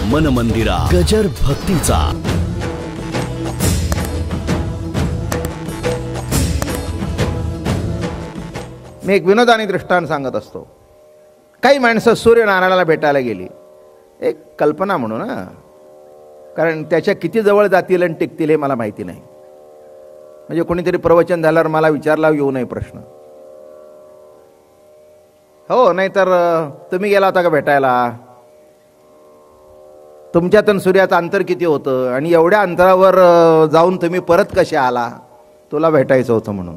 मन मंदिरा गजर भक्तीचा. मी एक विनोदाने दृष्टांत सांगत असतो. काही माणसं सूर्यनारायणाला भेटायला गेली, एक कल्पना म्हणून ना, कारण त्याच्या किती जवळ जातील आणि टिकतील हे मला माहिती नाही. म्हणजे कोणीतरी प्रवचन झाल्यावर मला विचारला येऊ नये प्रश्न. हो, नाहीतर तुम्ही गेला होता का भेटायला, तुमच्यातून सूर्याचं अंतर किती होतं आणि एवढ्या अंतरावर जाऊन तुम्ही परत कसे आला, तुला भेटायचं होतं म्हणून.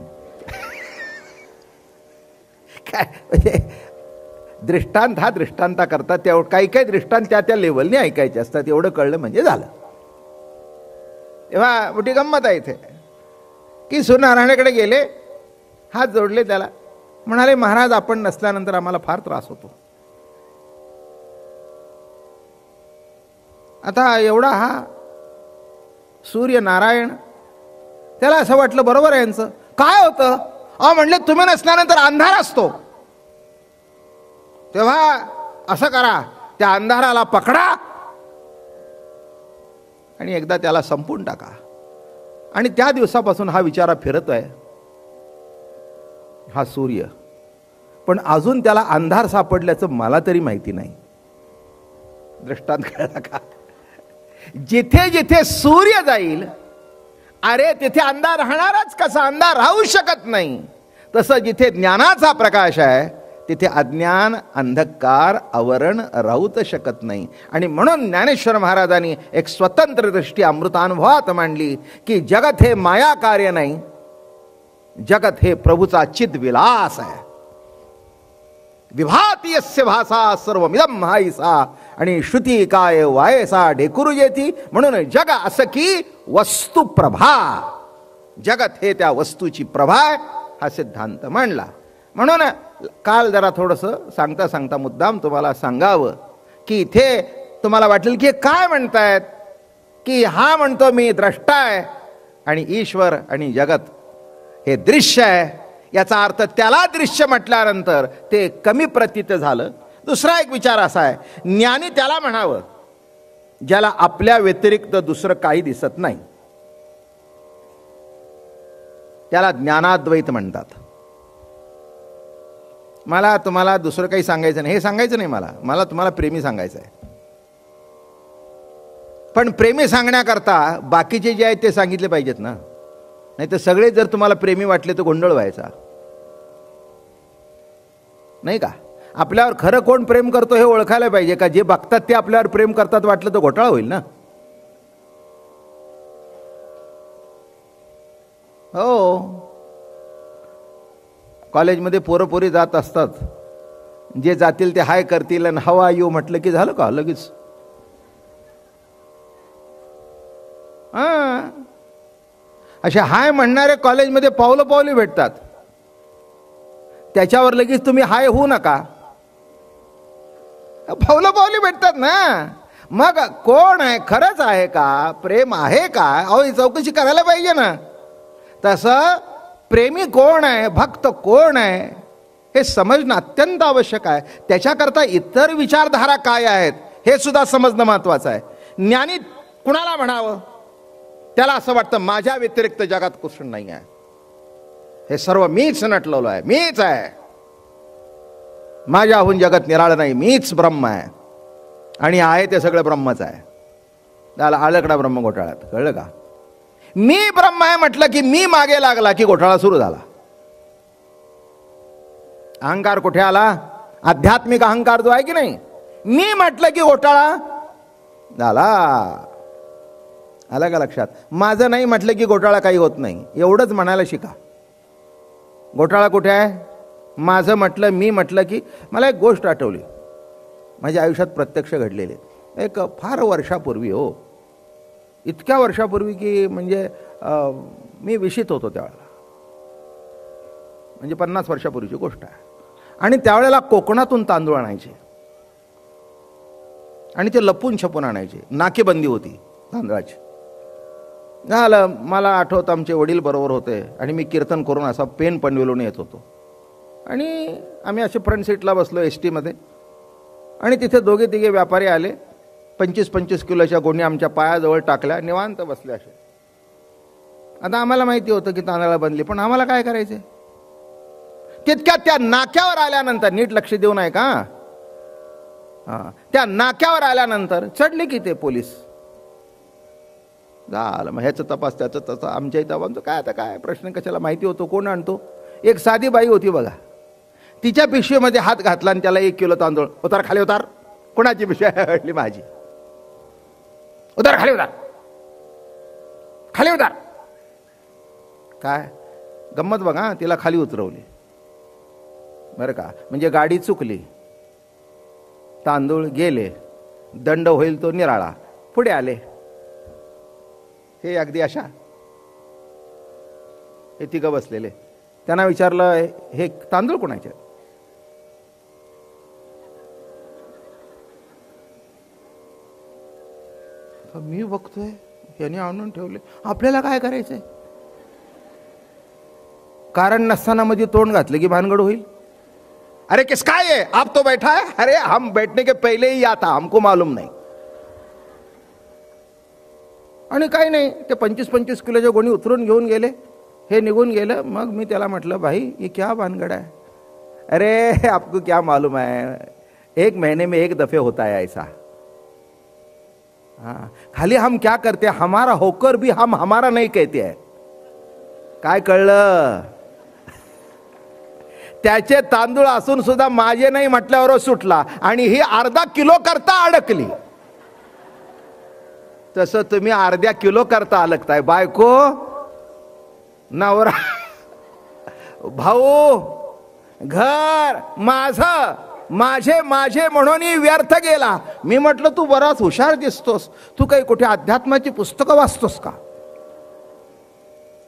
काय म्हणजे दृष्टांत हा दृष्टांता करतात, तेवढं काही काही दृष्टांत त्या त्या लेवलने ऐकायचे असतात, एवढं कळलं म्हणजे झालं. तेव्हा मोठी गंमत आहे इथे की सूर्यनारायणाकडे गेले, हात जोडले, त्याला म्हणाले, महाराज आपण नसल्यानंतर आम्हाला फार त्रास होतो. आता एवढा हा सूर्यनारायण, त्याला असं वाटलं बरोबर आहे यांचं. काय होतं? म्हणले तुम्ही नसल्यानंतर अंधार असतो, तेव्हा असं करा, त्या अंधाराला पकडा आणि एकदा त्याला संपून टाका. आणि त्या दिवसापासून हा विचार फिरतोय, हा सूर्य, पण अजून त्याला अंधार सापडल्याचं मला तरी माहिती नाही. दृष्टांत कळला का? जिथे जिथे सूर्य जाईल, अरे तिथे अंधार राहणारच कसा? अंधार राहू शकत नाही. तसं जिथे ज्ञानाचा प्रकाश आहे तिथे अज्ञान, अंधकार, आवरण राहूच शकत नाही. आणि म्हणून ज्ञानेश्वर महाराजांनी एक स्वतंत्र दृष्टी अमृतानुभवात मांडली की जगत हे माया कार्य नाही, जगत हे प्रभूचा चिद विलास आहे. विभाती यस्य भासा सर्वमिदं महायसा, आणि श्रुती काय वायसा ढेकुरू येती. म्हणून जग असं की वस्तू प्रभा, जगत हे त्या वस्तूची प्रभा हा सिद्धांत मांडला. म्हणून काल जरा थोडंसं सांगता सांगता मुद्दाम तुम्हाला सांगावं की इथे तुम्हाला वाटेल की काय म्हणतायत, की हा म्हणतो मी द्रष्टा आहे आणि ईश्वर आणि जगत हे दृश्य आहे. याचा अर्थ त्याला दृश्य म्हटल्यानंतर ते कमी प्रतीत झालं. दुसरा एक विचार असा आहे, ज्ञानी त्याला म्हणावं ज्याला आपल्या व्यतिरिक्त दुसरं काही दिसत नाही, त्याला ज्ञानाद्वैत म्हणतात. मला तुम्हाला दुसरं काही सांगायचं नाही, हे सांगायचं नाही मला तुम्हाला प्रेमी सांगायचं आहे. पण प्रेमी सांगण्याकरता बाकीचे जे आहेत ते सांगितले पाहिजेत ना, नाही तर सगळे जर तुम्हाला प्रेमी वाटले तर गोंधळ व्हायचा नाही का? आपल्यावर खरं कोण प्रेम करतो हे ओळखायला पाहिजे का? जे बघतात ते आपल्यावर प्रेम करतात वाटलं तर घोटाळा होईल ना. हो, कॉलेजमध्ये पोरं पोरी जात असतात, जे जातील ते हाय करतील आणि हवा यू म्हटलं की झालं का लगेच. अशा हाय म्हणणारे कॉलेजमध्ये पावलं पावली भेटतात, त्याच्यावर लगेच तुम्ही हाय होऊ नका. पावलं पावली भेटतात ना. मग कोण आहे, खरंच आहे का, प्रेम आहे का, अहो ही चौकशी करायला पाहिजे ना. तसं प्रेमी कोण आहे, भक्त कोण आहे हे समजणं अत्यंत आवश्यक आहे. त्याच्याकरता इतर विचारधारा काय आहेत हे सुद्धा समजणं महत्वाचं आहे. ज्ञानी कुणाला म्हणावं? त्याला असं वाटतं माझ्या व्यतिरिक्त जगात कुठं नाही आहे, हे सर्व मीच नटलेलो आहे, मीच आहे, माझ्याहून जगत निराळं नाही, मीच ब्रह्म आहे आणि आहे ते सगळं ब्रह्मच आहे. त्याला आळकडा ब्रह्म घोटाळ्यात, कळलं का? मी ब्रह्म आहे म्हटलं की मी मागे लागला की घोटाळा सुरू झाला. अहंकार कुठे आला? आध्यात्मिक अहंकार जो आहे की नाही, मी म्हटलं की घोटाळा झाला. आला का लक्षात? माझं नाही म्हटलं की घोटाळा काही होत नाही, एवढंच म्हणायला शिका. घोटाळा कुठे आहे? माझं म्हटलं, मी म्हटलं की. मला एक गोष्ट आठवली, माझ्या आयुष्यात प्रत्यक्ष घडलेली. एक फार वर्षापूर्वी, हो इतक्या वर्षापूर्वी की म्हणजे मी विशित होतो त्यावेळेला, म्हणजे 50 वर्षापूर्वीची गोष्ट आहे. आणि त्यावेळेला कोकणातून तांदूळ आणायचे आणि ते लपून छपून आणायचे, नाकेबंदी होती तांदळाची. झालं, मला आठवतं आमचे वडील बरोबर होते आणि मी कीर्तन करून असा पेन पनवेलून येत होतो आणि आम्ही असे फ्रंट सीटला बसलो एस टीमध्ये आणि तिथे दोघे तिघे व्यापारी आले. 25-25 किलोच्या गोणी आमच्या पायाजवळ टाकल्या, निवांत बसल्या अशा. आता आम्हाला माहिती होतं की तांदळा बनली, पण आम्हाला काय करायचंय. तितक्यात त्या नाक्यावर आल्यानंतर, नीट लक्ष देऊ नये का, त्या नाक्यावर आल्यानंतर चढले की ते पोलीस. झालं मग ह्याचं तपास त्याचं तसं, आमच्या इथं म्हणतो काय आता काय प्रश्न कशाला, माहिती होतो कोण आणतो. एक साधी बाई होती बघा, तिच्या पिशवीमध्ये हात घातला आणि त्याला 1 किलो तांदूळ, उतार खाली उतार. कोणाची पिशवी हटली, माझी. उतार खाली उतार, खाली उतार. काय गंमत बघा, तिला खाली उतरवली बरं का. म्हणजे गाडी चुकली, तांदूळ गेले, दंड होईल तो निराळा. पुढे आले हे अगदी अशा, हे तिघं बसलेले. त्यांना विचारलं हे तांदूळ कोणाचे. मी बघतोय याने आणून ठेवले, आपल्याला काय करायचंय. कारण नसताना मध्ये तोंड घातलं की भानगड होईल. अरे किस काय है, आप तो बैठा है. अरे हम बैठने के पहले ही आता, हमको मालूम नहीं. आणि काही नाही, ते 25-25 किलोच्या गोणी उतरून घेऊन गेले. हे निघून गेलं. मग मी त्याला म्हटलं भाई ये क्या भानगड है. अरे आपको क्या मालूम है, 1 महीने में 1 दफे होता है ऐसा. हाँ, खाली हम क्या करते हैं, हमारा होकर भी हम हमारा नहीं कहते हैं. काय कळलं. त्याचे तांदूळ असून सुद्धा माझे नाही म्हटल्यावर सुटला, आणि ही अर्धा किलो करता अडकली. तसं तुम्ही अर्ध्या किलो करता अडकताय. बायको, नवरा, भाऊ, घर माझं, माझे माझे म्हणून व्यर्थ गेला. मी म्हटलं तू बराच हुशार दिसतोस, तू काही कुठे अध्यात्माची पुस्तकं वाचतोस का.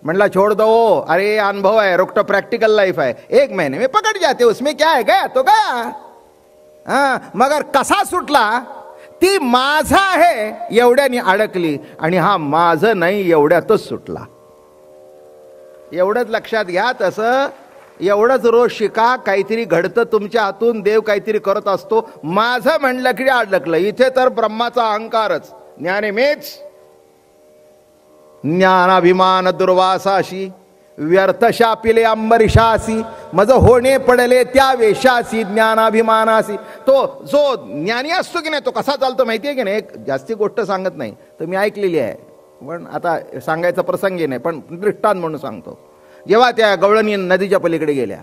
म्हणला छोड़ दो, अरे अनुभव है, रोकटो प्रैक्टिकल लाइफ है, 1 महीने में पकड़ जाते, उसमें क्या है, गया तो गया. मगर कसा सुटला, ती माझा आहे एवढ्यानी अडकली, आणि हा माझं नाही एवढ्यातच सुटला. एवढंच लक्षात घ्या. तसं एवढंच रोज शिका, काहीतरी घडतं तुमच्या हातून, देव काहीतरी करत असतो. माझं म्हणलं की अडकलं. इथे तर ब्रह्माचा अहंकारच. ज्ञाने मेच ज्ञानाभिमान दुर्वासाशी, व्यर्थ शापिले अंबरीशासी, मज होणे पडले त्या वेशासी ज्ञानाभिमानासी. तो जो ज्ञानी असतो की नाही, तो कसा चालतो माहिती आहे की नाही. एक जास्ती गोष्ट सांगत नाही, तर मी ऐकलेली आहे, पण आता सांगायचा प्रसंगी नाही, पण दृष्टांत म्हणून सांगतो. जेव्हा त्या गवळणी नदीच्या पलीकडे गेल्या,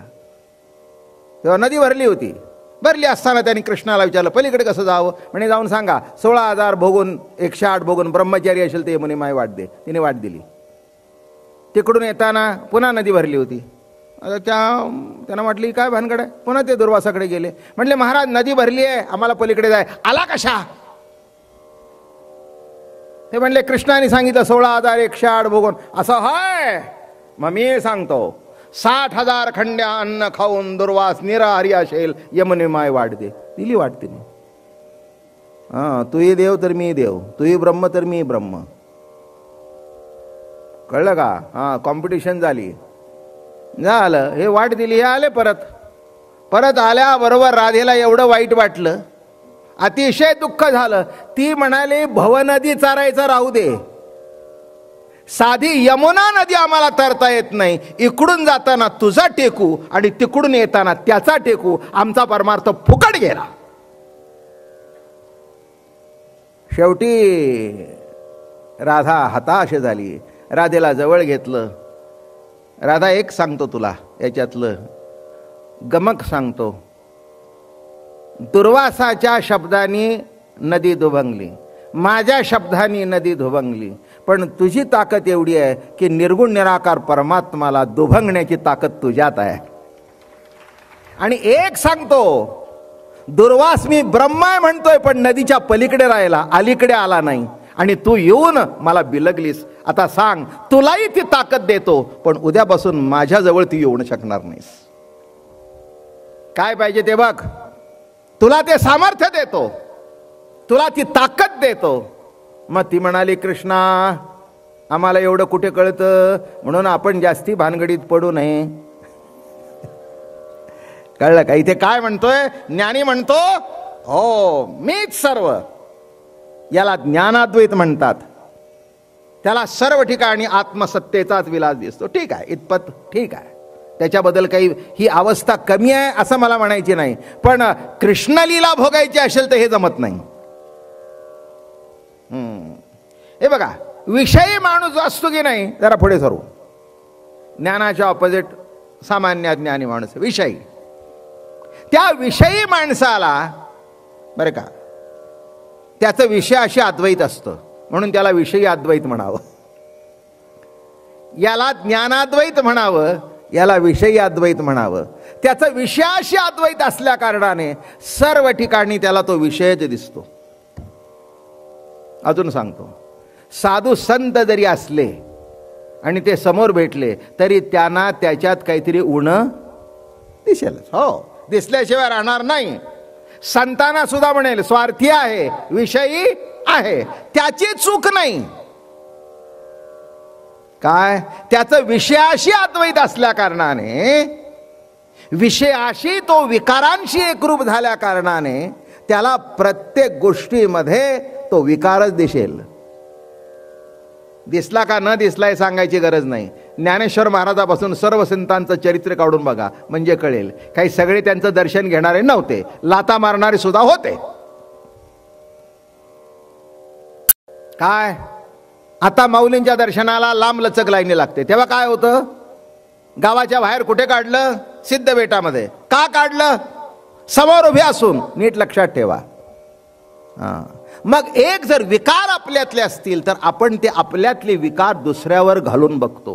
तेव्हा नदी भरली होती. भरली असताना त्यांनी कृष्णाला विचारलं पलीकडे कसं जावं. म्हणे जाऊन सांगा 16,000 भोगून 108 भोगून ब्रह्मचारी असेल ते म्हणे माय वाट दे. तिने वाट दिली. तिकडून येताना पुन्हा नदी भरली होती. आता त्यांना म्हटली काय भानगड आहे. पुन्हा ते दुर्वासाकडे गेले. म्हटले महाराज नदी भरली आहे, आम्हाला पलीकडे जाय. आला कशा. ते म्हणले कृष्णाने सांगितलं 16,108 भोगून. असं हाय. मग मी सांगतो 60,000 खंड्या अन्न खाऊन दुर्वास निराहारी असेल, यमुने माय वाट दे. दिली वाट तिने. तूही देव तर मी देव, तूही ब्रह्म तर मी ब्रह्म. कळलं का. कॉम्पिटिशन झाली. झालं हे वाट दिली. हे आले परत आल्याबरोबर राधेला एवढं वाईट वाटलं, अतिशय दुःख झालं. ती म्हणाली भवनदी चारायचं राहू दे, साधी यमुना नदी आम्हाला तरता येत नाही. इकडून जाताना तुझा टेकू आणि तिकडून येताना त्याचा टेकू, आमचा परमार्थ फुकट गेला. शेवटी राधा हताश झाली. राधेला जवळ घेतलं. राधा एक सांगतो तुला याच्यातलं गमक सांगतो. दुर्वासाच्या शब्दांनी नदी दुभंगली, माझ्या शब्दांनी नदी दुभंगली, पण तुझी ताकद एवढी आहे की निर्गुण निराकार परमात्माला दुभंगण्याची ताकद तुझ्यात आहे. आणि एक सांगतो, दुर्वास मी ब्रह्म आहे म्हणतोय, पण नदीच्या पलीकडे राहिला, अलीकडे आला नाही. आणि तू येऊन मला बिलगलीस. आता सांग, तुलाही ती ताकद देतो, पण उद्यापासून माझ्याजवळ ती येऊ शकणार नाहीस. काय पाहिजे ते बघ. तुला ते सामर्थ्य देतो, तुला ती ताकद देतो. मग ती म्हणाली कृष्णा आम्हाला एवढं कुठे कळतं, म्हणून आपण जास्ती भानगडीत पडू नये. कळलं का. इथे काय म्हणतोय ज्ञानी. म्हणतो हो मीच सर्व, याला ज्ञानाद्वैत म्हणतात. त्याला सर्व ठिकाणी आत्मसत्तेचाच विलास दिसतो. ठीक आहे, इतपत ठीक आहे, त्याच्याबद्दल काही ही अवस्था कमी आहे असं मला म्हणायची नाही. पण कृष्णलीला भोगायची असेल तर हे जमत नाही. हे बघा, विषयी माणूस असतो की नाही, जरा पुढे सरू. ज्ञानाच्या ऑपोजिट सामान्य ज्ञानी माणूस विषयी. त्या विषयी माणसाला बरं का, त्याचं विषयाशी अद्वैत असतं म्हणून त्याला विषयी अद्वैत म्हणावं. याला ज्ञानाद्वैत म्हणावं, याला विषयी अद्वैत म्हणावं. त्याचं विषयाशी अद्वैत असल्या कारणाने सर्व ठिकाणी त्याला तो विषयच दिसतो. अजून सांगतो, साधू संत जरी असले आणि ते समोर भेटले तरी त्यांना त्याच्यात काहीतरी उणं दिसेलच. हो, दिसल्याशिवाय राहणार नाही. संतांना सुद्धा म्हणेल स्वार्थी आहे, विषयी आहे, त्याची चूक नाही. काय, त्याचं विषयाशी अद्वैत असल्या कारणाने, विषयाशी तो विकारांशी एकरूप झाल्या कारणाने त्याला प्रत्येक गोष्टीमध्ये तो विकारच दिसेल. दिसला का न दिसला हे सांगायची गरज नाही. ज्ञानेश्वर महाराजापासून सर्व संतांचं चरित्र काढून बघा म्हणजे कळेल. काही सगळे त्यांचं दर्शन घेणारे नव्हते, लाता मारणारे सुद्धा होते. काय, आता माऊलींच्या दर्शनाला लांब लचक लाईनी लागते, तेव्हा काय होतं, गावाच्या बाहेर कुठे काढलं, सिद्ध बेटामध्ये. का काढलं, समोर उभे असून. नीट लक्षात ठेवा. मग एक जर विकार आपल्यातले असतील तर आपण ते आपल्यातले विकार दुसऱ्यावर घालून बघतो.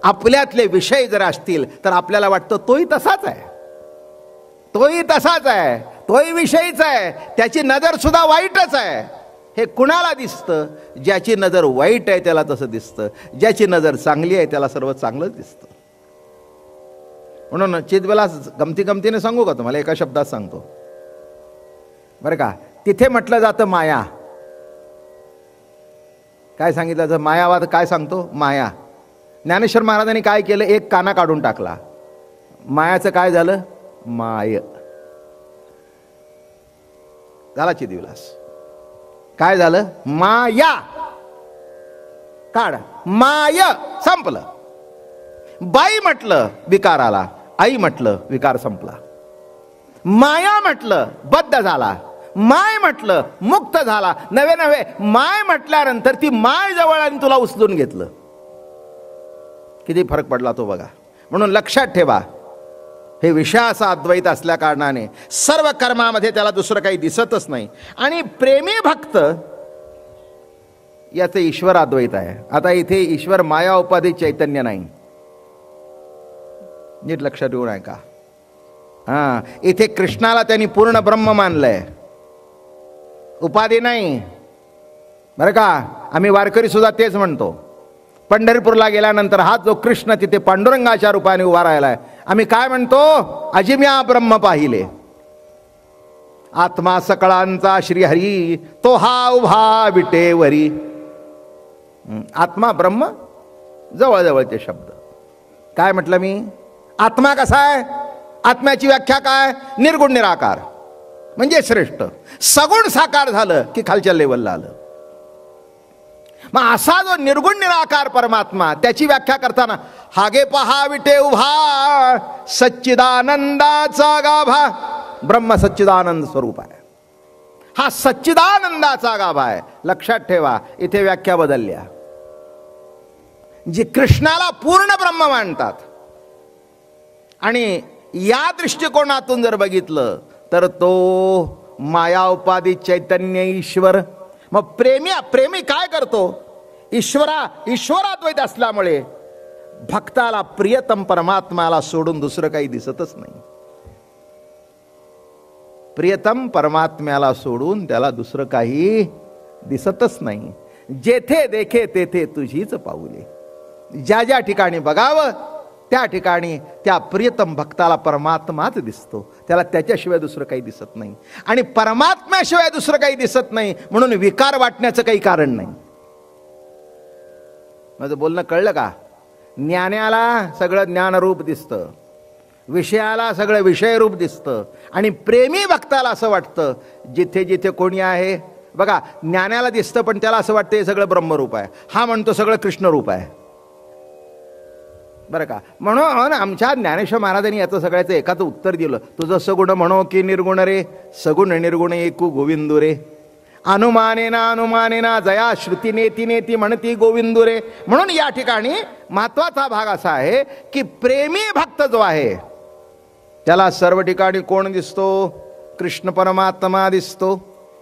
आपल्यातले विषय जर असतील तर आपल्याला वाटतं तोही तसाच आहे, तोही तसाच आहे, तोही विषयीच आहे, त्याची नजर सुद्धा वाईटच आहे. हे कुणाला दिसतं, ज्याची नजर वाईट आहे त्याला तसं दिसतं, ज्याची नजर चांगली आहे त्याला सर्व चांगलंच दिसतं. म्हणून चिदविलास गमतीने सांगू का तुम्हाला, एका शब्दात सांगतो बरं का. तिथे म्हटलं जातं माया. काय सांगितलं जातं, मायावाद काय सांगतो, माया. ज्ञानेश्वर महाराजांनी काय केलं, एक काना काढून टाकला. मायाचं काय झालं, माय झाला. चिदविलास काय झालं, माया काढ, माय संपलं. बाई म्हटलं विकार आला, आई म्हटलं विकार संपला. माया म्हटलं बद्ध झाला, माय म्हटलं मुक्त झाला. नवे नवे माय म्हटल्यानंतर ती माय जवळ आणि तुला उचलून घेतलं. किती फरक पडला तो बघा. म्हणून लक्षात ठेवा, हे विषयाचा अद्वैत असल्या कारणाने सर्व कर्मामध्ये त्याला दुसरं काही दिसतच नाही. आणि प्रेमी भक्त याचं ईश्वर अद्वैत आहे. आता इथे ईश्वर माया उपाधी चैतन्य नाही, नीट लक्षात येऊन आहे का. इथे कृष्णाला त्यांनी पूर्ण ब्रह्म मानलंय, उपाधी नाही बरं का. आम्ही वारकरी सुद्धा तेच म्हणतो. पंढरपूरला गेल्यानंतर हा जो कृष्ण तिथे पांडुरंगाच्या रूपाने उभा राहिलाय, आम्ही काय म्हणतो, अजिम्या ब्रह्म पाहिले. आत्मा सकळांचा श्रीहरी तो हा उभा विटेवरी. आत्मा ब्रह्म जवळजवळचे शब्द. काय म्हटलं मी, आत्मा कसा आहे, आत्म्याची व्याख्या काय, निर्गुण निराकार म्हणजे श्रेष्ठ. सगुण साकार झालं की खालच्या लेवलला आलं. मग असा जो निर्गुण निराकार परमात्मा, त्याची व्याख्या करताना हागे पहा विटे उभा सच्चिदानंदाचा गाभा. ब्रह्म सच्चिदानंद स्वरूप आहे, हा सच्चिदानंदाचा गाभा आहे. लक्षात ठेवा, इथे व्याख्या बदलल्या. जी कृष्णाला पूर्ण ब्रह्म मानतात आणि या दृष्टिकोनातून जर बघितलं तर तो माया उपाधी चैतन्य ईश्वर. मग प्रेमी काय करतो, ईश्वराद्वैत असल्यामुळे भक्ताला प्रियतम परमात्म्याला सोडून दुसरं काही दिसतच नाही. प्रियतम परमात्म्याला सोडून त्याला दुसरं काही दिसतच नाही. जेथे देखे तेथे तुझीच पाऊले. ज्या ज्या ठिकाणी बघावं त्या ठिकाणी त्या प्रियतम भक्ताला परमात्माच दिसतो, त्याला त्याच्याशिवाय दुसरं काही दिसत नाही. आणि परमात्म्याशिवाय दुसरं काही दिसत नाही म्हणून विकार वाटण्याचं काही कारण नाही. माझं बोलणं कळलं का. ज्ञानाला सगळं ज्ञानरूप दिसतं, विषयाला सगळं विषयरूप दिसतं आणि प्रेमी भक्ताला असं वाटतं जिथे जिथे कोणी आहे. बघा, ज्ञानाला दिसतं पण त्याला असं वाटतं हे सगळं ब्रह्मरूप आहे, हा म्हणतो सगळं कृष्णरूप आहे. बरं का, म्हणून आमच्या ज्ञानेश्वर महाराजांनी याचं सगळ्याचं एकाचं उत्तर दिलं. तुझं सगुण म्हणो की निर्गुण रे, सगुण निर्गुण एकू गोविंदू रे, अनुमानेना जया श्रुती नेती नेती म्हणती गोविंदू रे. म्हणून या ठिकाणी महत्वाचा भाग असा आहे की प्रेमी भक्त जो आहे त्याला सर्व ठिकाणी कोण दिसतो? कृष्ण परमात्मा दिसतो,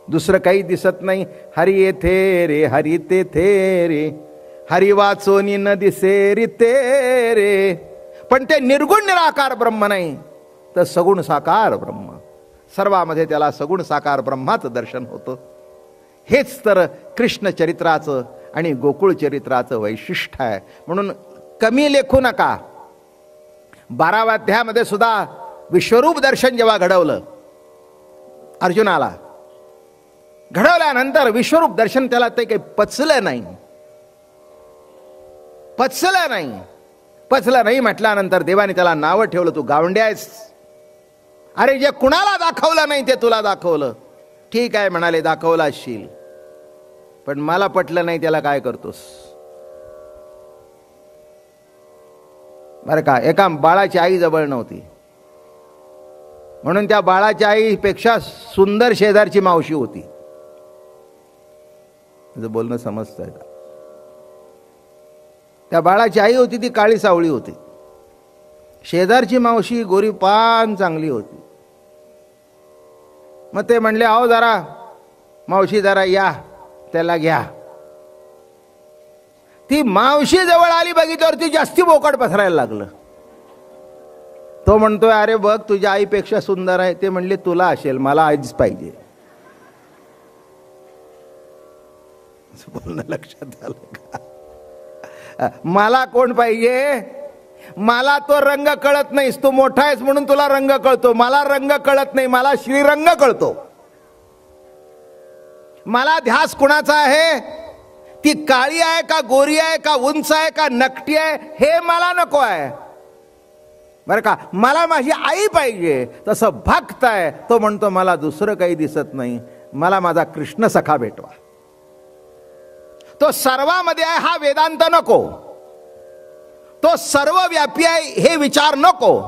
दुसरं काही दिसत नाही. हरी येथे रे, हरी तेथे रे, हरी वाचोनी न दिसे रिते रे. पण ते निर्गुण निराकार ब्रह्म नाही, तर सगुण साकार ब्रह्म. सर्वामध्ये त्याला सगुण साकार ब्रह्माचं दर्शन होतं. हेच तर कृष्ण चरित्राचं आणि गोकुळ चरित्राचं वैशिष्ट्य आहे. म्हणून कमी लेखू नका. 12व्या अध्यायामध्ये सुद्धा विश्वरूप दर्शन जेव्हा घडवलं अर्जुनाला, घडवल्यानंतर विश्वरूप दर्शन त्याला ते काही पचलं नाही. पचलं नाही म्हटल्यानंतर देवाने त्याला नावं ठेवलं, तू गावंडे आहेस. अरे जे कुणाला दाखवलं नाही ते तुला दाखवलं. ठीक आहे म्हणाले, दाखवलं असशील, पण मला पटलं नाही, त्याला काय करतोस? बरं का, एका बाळाची आई जवळ नव्हती, म्हणून त्या बाळाच्या आईपेक्षा सुंदर शेजारची मावशी होती. तुझं बोलणं समजतंय का? त्या बाळाची आई होती ती काळी सावळी होती, शेजारची मावशी गोरी पान चांगली होती. मग ते म्हणले, आहो जरा मावशी जरा या, त्याला घ्या. ती मावशी जवळ आली, बघितल्यावर ती जास्ती बोकड पसरायला लागलं. तो म्हणतोय, अरे बघ तुझ्या आईपेक्षा सुंदर आहे. ते म्हणले, तुला असेल, मला आईच पाहिजे. बोलणं लक्षात आलं का? मला कोण पाहिजे? मला तो रंग कळत नाहीस, तू मोठा आहेस म्हणून तुला रंग कळतो. मला रंग कळत नाही, मला श्रीरंग कळतो. मला ध्यास कुणाचा आहे? ती काळी आहे का, गोरी आहे का, उंच आहे का, नकटी आहे, हे मला नको आहे. बरं का, मला माझी आई पाहिजे. तसं भक्त आहे, तो म्हणतो मला दुसरं काही दिसत नाही, मला माझा कृष्ण सखा भेटवा. तो सर्वामध्ये आहे हा वेदांत नको, तो सर्व व्यापी आहे हे विचार नको,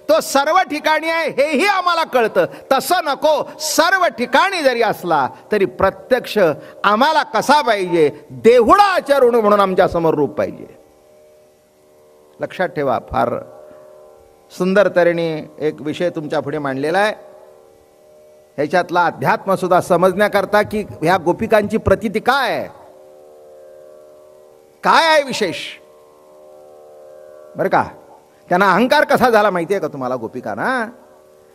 तो सर्व ठिकाणी आहे हेही आम्हाला कळतं, तसं नको. सर्व ठिकाणी जरी असला तरी प्रत्यक्ष आम्हाला कसा पाहिजे? देहुडा आचरण म्हणून आमच्या समोर रूप पाहिजे. लक्षात ठेवा. फार सुंदर तऱ्हेने एक विषय तुमच्या पुढे मांडलेला आहे. ह्याच्यातला अध्यात्म सुद्धा समजण्याकरता की ह्या गोपिकांची प्रतीती काय आहे, काय आहे विशेष. बरं का, त्यांना अहंकार कसा झाला माहिती आहे का तुम्हाला गोपिकांना?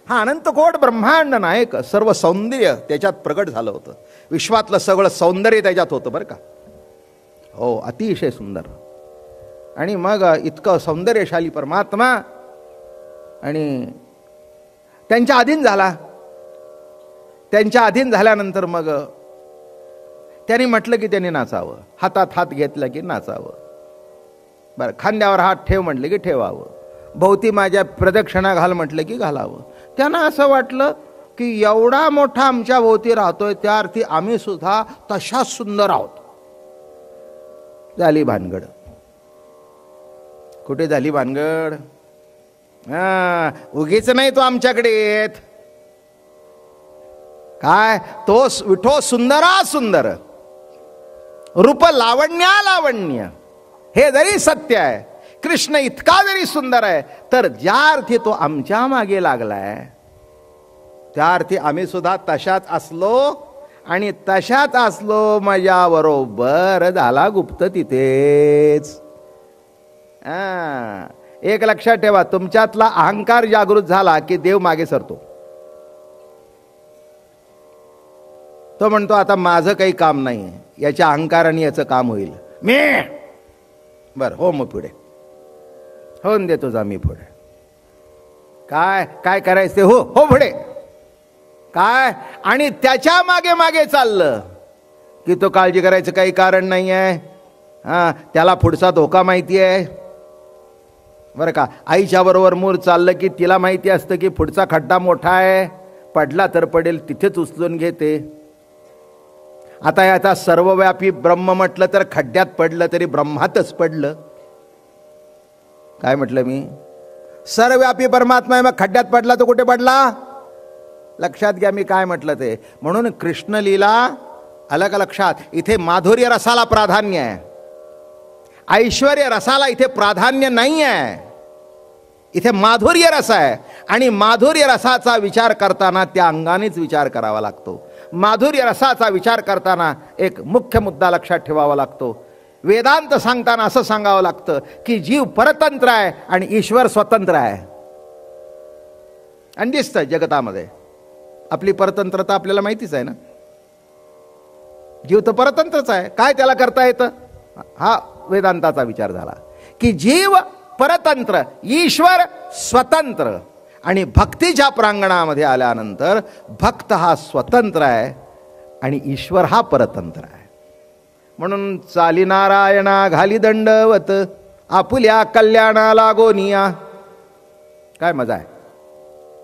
हा अनंतकोट ब्रह्मांड नायक सर्व सौंदर्य त्याच्यात प्रगट झालं होतं. विश्वातलं सगळं सौंदर्य त्याच्यात होतं बरं का. हो, अतिशय सुंदर. आणि मग इतकं सौंदर्यशाली परमात्मा आणि त्यांच्या अधीन झाला. त्यांच्या अधीन झाल्यानंतर मग त्यांनी म्हटलं की त्यांनी नाचावं. हातात हात घेतला की नाचावं. बरं, खांद्यावर हात ठेव म्हटलं की ठेवावं. भोवती माझ्या प्रदक्षिणा घाल म्हटलं की घालावं. त्यांना असं वाटलं की एवढा मोठा आमच्या भोवती राहतोय, त्या अर्थी आम्ही सुद्धा तशाच सुंदर आहोत. झाली भानगड. कुठे झाली भानगड? उगीच नाही तो आमच्याकडे येत. काय तो विठो सुंदरा सुंदर, रूप लावण्या लावण्य, हे जरी सत्य आहे, कृष्ण इतका जरी सुंदर आहे, तर ज्या अर्थी तो आमच्या मागे लागलाय त्या अर्थी आम्ही सुद्धा तशाच असलो आणि तशाच असलो माझ्या बरोबर झाला गुप्त तिथेच. एक लक्षात ठेवा, तुमच्यातला अहंकार जागृत झाला की देव मागे सरतो. तो म्हणतो आता माझं काही काम नाही, याच्या अहंकाराने याचं काम होईल. मी बर हो, मग पुढे होऊन दे तुझा, मी पुढे. काय काय करायचं ते हो हो पुढे काय. आणि त्याच्या मागे मागे चाललं की तो काळजी करायचं काही कारण नाही आहे. त्याला पुढचा धोका माहिती आहे. बरं का. आईच्या बरोबर मूल चाललं की तिला माहिती असतं की पुढचा खड्डा मोठा आहे, पडला तर पडेल, तिथेच उचलून घेते. आता याचा सर्वव्यापी ब्रह्म म्हटलं तर खड्ड्यात पडलं तरी ब्रह्मातच पडलं. काय म्हटलं मी? सर्वव्यापी परमात्मा आहे, मग खड्ड्यात पडला तो कुठे पडला? लक्षात घ्या मी काय म्हटलं ते. म्हणून कृष्णलीला अलग लक्षात. इथे माधुर्य रसाला प्राधान्य आहे, ऐश्वर्य रसाला इथे प्राधान्य नाही आहे. इथे माधुर्य रस आहे आणि माधुर्य रसाचा विचार करताना त्या अंगानेच विचार करावा लागतो. माधुर्य रसाचा विचार करताना एक मुख्य मुद्दा लक्षात ठेवावा लागतो. वेदांत सांगताना असं सांगावं लागतं की जीव परतंत्र आहे आणि ईश्वर स्वतंत्र आहे. आणि दिसतं जगतामध्ये आपली परतंत्रता आपल्याला माहितीच आहे ना. जीव तर परतंत्रच आहे, काय त्याला करता येतं? हा वेदांताचा विचार झाला की जीव परतंत्र, ईश्वर स्वतंत्र. आणि भक्तीच्या प्रांगणामध्ये आल्यानंतर भक्त हा स्वतंत्र आहे आणि ईश्वर हा परतंत्र आहे. म्हणून चाली नारायणा घाली दंडवत आपुल्या कल्याणा लागोनिया. काय मजा आहे,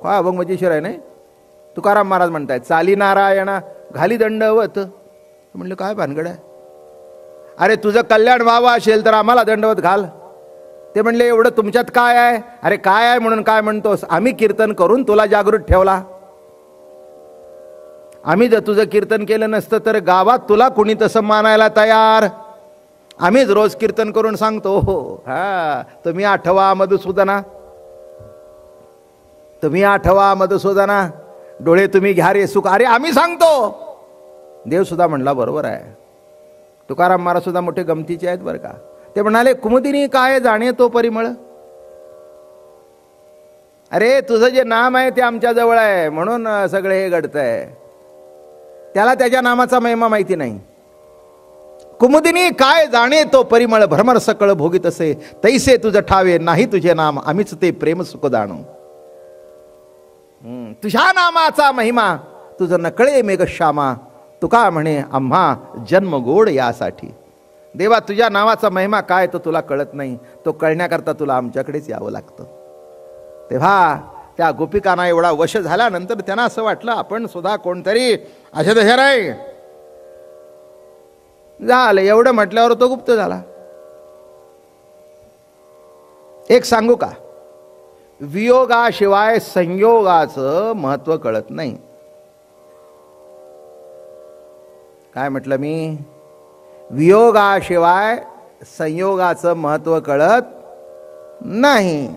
काय अभंग मजेशीर आहे नाही. तुकाराम महाराज म्हणतायत चाली नारायणा घाली दंडवत. म्हणलं काय भानगड आहे? अरे तुझं कल्याण व्हावं असेल तर आम्हाला दंडवत घाल. ते म्हणले एवढं तुमच्यात काय आहे? अरे काय आहे म्हणून काय म्हणतोस? आम्ही कीर्तन करून तुला जागृत ठेवला. आम्ही जर तुझं कीर्तन केलं नसतं तर गावात तुला कुणी तसं मानायला तयार. आम्हीच रोज कीर्तन करून सांगतो हो हा तुम्ही आठवा मधुसूदना, तुम्ही आठवा मधुसूदना, डोळे तुम्ही घ्या रे सुख. अरे आम्ही सांगतो. देव सुद्धा म्हणला बरोबर आहे. तुकाराम महाराज सुद्धा मोठे गमतीचे आहेत बरं का. ते म्हणाले कुमुदिनी काय जाणे तो परिमळ. अरे तुझं जे नाम आहे ते आमच्या जवळ आहे म्हणून सगळे हे घडतंय. त्याला त्याच्या नामाचा महिमा माहिती नाही. कुमुदिनी काय जाणे तो परिमळ, भ्रमर सकळ भोगीत असे तैसे तुझं ठावे नाही तुझे नाम, आम्हीच ते प्रेम सुख जाणू. तुझ्या नामाचा महिमा तुझं नकळे मेघश्यामा, तुका म्हणे आम्हा जन्म गोड यासाठी. देवा तुझ्या नावाचा महिमा काय तो तुला कळत नाही, तो कळण्याकरता तुला आमच्याकडेच यावं लागतं. तेव्हा त्या गोपिकांना एवढा वश झाल्यानंतर त्यांना असं वाटलं आपण सुद्धा कोणतरी अशा तशा नाही झालं. एवढं म्हटल्यावर तो गुप्त झाला. एक सांगू का, वियोगाशिवाय संयोगाचं महत्व कळत नाही. काय म्हटलं मी? वियोगाशिवाय संयोगाचं महत्व कळत नाही.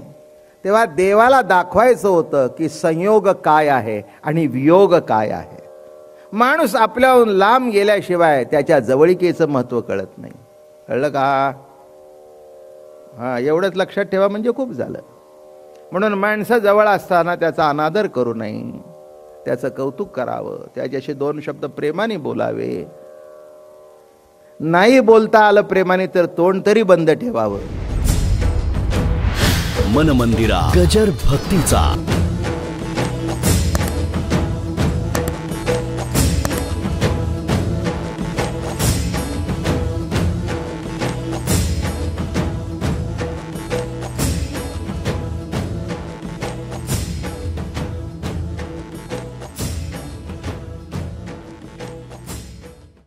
तेव्हा देवाला दाखवायचं होतं की संयोग काय आहे आणि वियोग काय आहे. माणूस आपल्याहून लांब गेल्याशिवाय त्याच्या जवळिकेचं महत्व कळत नाही. कळलं का? हा एवढंच लक्षात ठेवा म्हणजे खूप झालं. म्हणून माणसं जवळ असताना त्याचा अनादर करू नये, त्याचं कौतुक करावं, त्याच्याशी दोन शब्द प्रेमाने बोलावे. नाही बोलता आलं प्रेमाने तर तोंड तरी बंद ठेवावं. मन मंदिरा गजर भक्तीचा.